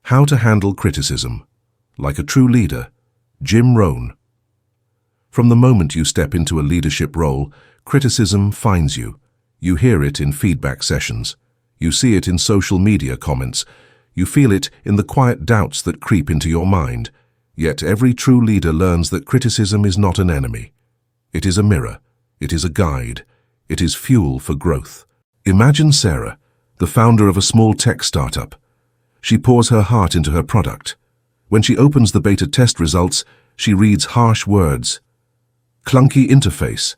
How to handle criticism. Like a true leader. Rohn. From the moment you step into a leadership role, criticism finds you. You hear it in feedback sessions. You see it in social media comments. You feel it in the quiet doubts that creep into your mind. Yet every true leader learns that criticism is not an enemy. It is a mirror. It is a guide. It is fuel for growth. Imagine Sarah, the founder of a small tech startup. She pours her heart into her product. When she opens the beta test results, she reads harsh words. Clunky interface.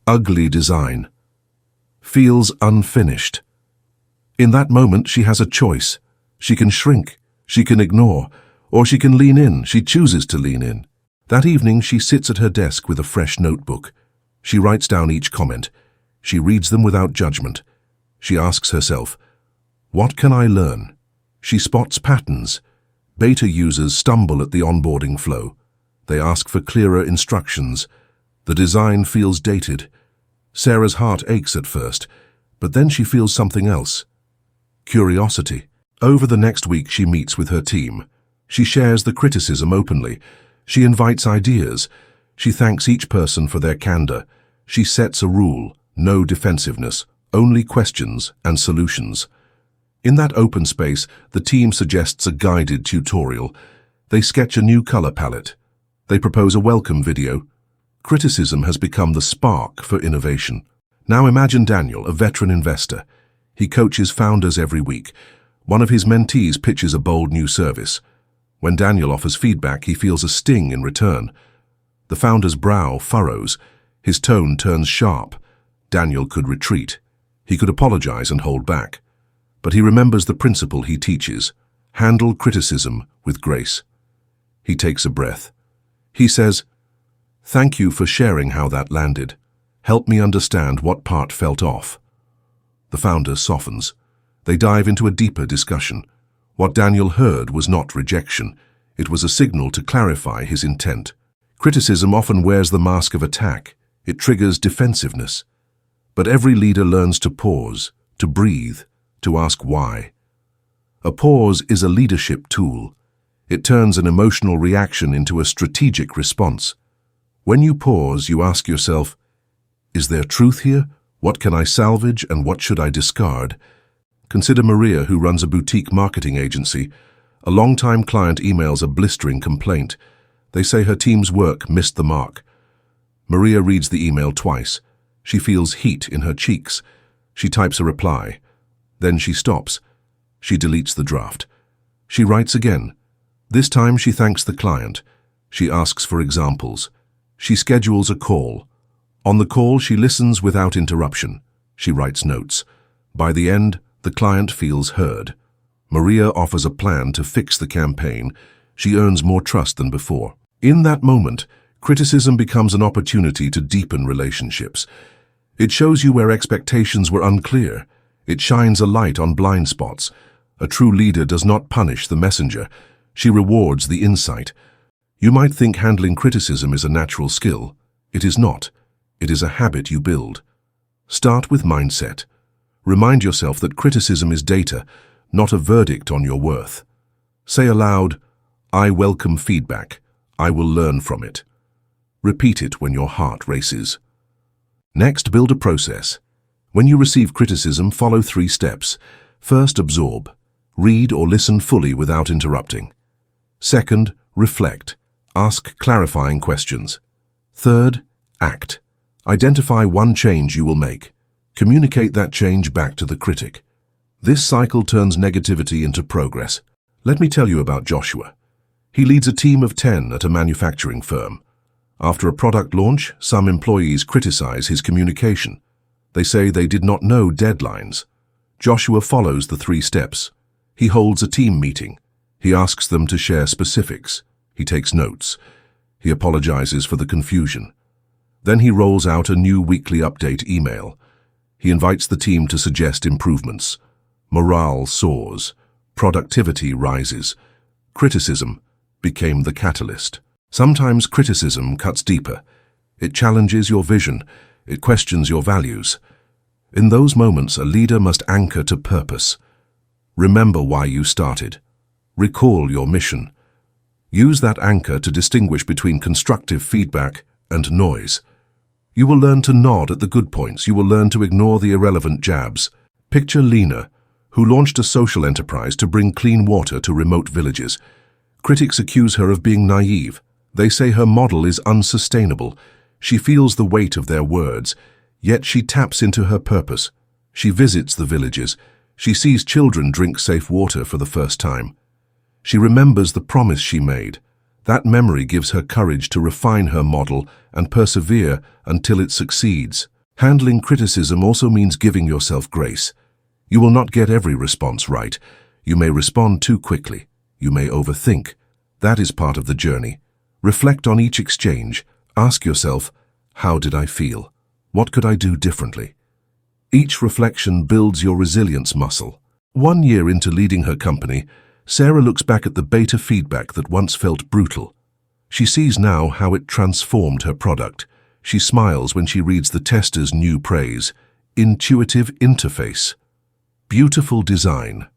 Ugly design. Feels unfinished. In that moment, she has a choice. She can shrink, she can ignore, or she can lean in. She chooses to lean in. That evening, she sits at her desk with a fresh notebook. She writes down each comment. She reads them without judgment. She asks herself, what can I learn? She spots patterns. Beta users stumble at the onboarding flow. They ask for clearer instructions. The design feels dated. Sarah's heart aches at first, but then she feels something else. Curiosity. Over the next week, she meets with her team. She shares the criticism openly. She invites ideas. She thanks each person for their candor. She sets a rule: no defensiveness, only questions and solutions. In that open space, the team suggests a guided tutorial. They sketch a new color palette. They propose a welcome video. Criticism has become the spark for innovation. Now imagine Daniel, a veteran investor. He coaches founders every week. One of his mentees pitches a bold new service. When Daniel offers feedback, he feels a sting in return. The founder's brow furrows. His tone turns sharp. Daniel could retreat. He could apologize and hold back. But he remembers the principle he teaches: handle criticism with grace. He takes a breath. He says, "Thank you for sharing how that landed. Help me understand what part felt off." The founder softens. They dive into a deeper discussion. What Daniel heard was not rejection. It was a signal to clarify his intent. Criticism often wears the mask of attack. It triggers defensiveness. But every leader learns to pause, to breathe, to ask why. A pause is a leadership tool. It turns an emotional reaction into a strategic response. When you pause, you ask yourself, is there truth here? What can I salvage and what should I discard? Consider Maria, who runs a boutique marketing agency. A longtime client emails a blistering complaint. They say her team's work missed the mark. Maria reads the email twice. She feels heat in her cheeks. She types a reply. Then she stops. She deletes the draft. She writes again. This time she thanks the client. She asks for examples. She schedules a call. On the call, she listens without interruption. She writes notes. By the end, the client feels heard. Maria offers a plan to fix the campaign. She earns more trust than before. In that moment, criticism becomes an opportunity to deepen relationships. It shows you where expectations were unclear. It shines a light on blind spots. A true leader does not punish the messenger. She rewards the insight. You might think handling criticism is a natural skill. It is not. It is a habit you build. Start with mindset. Remind yourself that criticism is data, not a verdict on your worth. Say aloud, I welcome feedback. I will learn from it. Repeat it when your heart races. Next, build a process. When you receive criticism, follow 3 steps. First, absorb. Read or listen fully without interrupting. Second, reflect. Ask clarifying questions. Third, act. Identify one change you will make. Communicate that change back to the critic. This cycle turns negativity into progress. Let me tell you about Joshua. He leads a team of 10 at a manufacturing firm. After a product launch, some employees criticize his communication. They say they did not know deadlines. Joshua follows the 3 steps. He holds a team meeting. He asks them to share specifics. He takes notes. He apologizes for the confusion. Then he rolls out a new weekly update email. He invites the team to suggest improvements. Morale soars. Productivity rises. Criticism became the catalyst. Sometimes criticism cuts deeper. It challenges your vision. It questions your values. In those moments, a leader must anchor to purpose. Remember why you started. Recall your mission. Use that anchor to distinguish between constructive feedback and noise. You will learn to nod at the good points. You will learn to ignore the irrelevant jabs. Picture Lena, who launched a social enterprise to bring clean water to remote villages. Critics accuse her of being naive. They say her model is unsustainable. She feels the weight of their words, yet she taps into her purpose. She visits the villages. She sees children drink safe water for the first time. She remembers the promise she made. That memory gives her courage to refine her model and persevere until it succeeds. Handling criticism also means giving yourself grace. You will not get every response right. You may respond too quickly. You may overthink. That is part of the journey. Reflect on each exchange. Ask yourself, how did I feel? What could I do differently? Each reflection builds your resilience muscle. 1 year into leading her company, Sarah looks back at the beta feedback that once felt brutal. She sees now how it transformed her product. She smiles when she reads the testers' new praise. Intuitive interface. Beautiful design.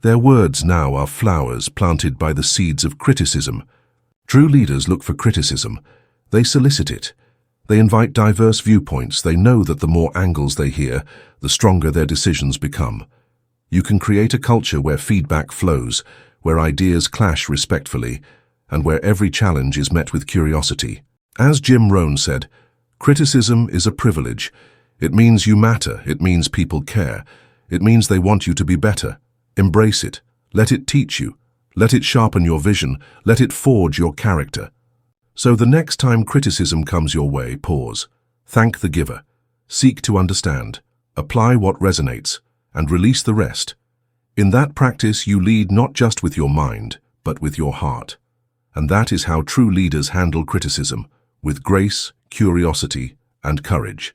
Their words now are flowers planted by the seeds of criticism. True leaders look for criticism. They solicit it. They invite diverse viewpoints. They know that the more angles they hear, the stronger their decisions become. You can create a culture where feedback flows, where ideas clash respectfully, and where every challenge is met with curiosity. As Jim Rohn said, criticism is a privilege. It means you matter. It means people care. It means they want you to be better. Embrace it. Let it teach you. Let it sharpen your vision. Let it forge your character. So the next time criticism comes your way, pause. Thank the giver. Seek to understand. Apply what resonates, and release the rest. In that practice, you lead not just with your mind, but with your heart. And that is how true leaders handle criticism, with grace, curiosity, and courage.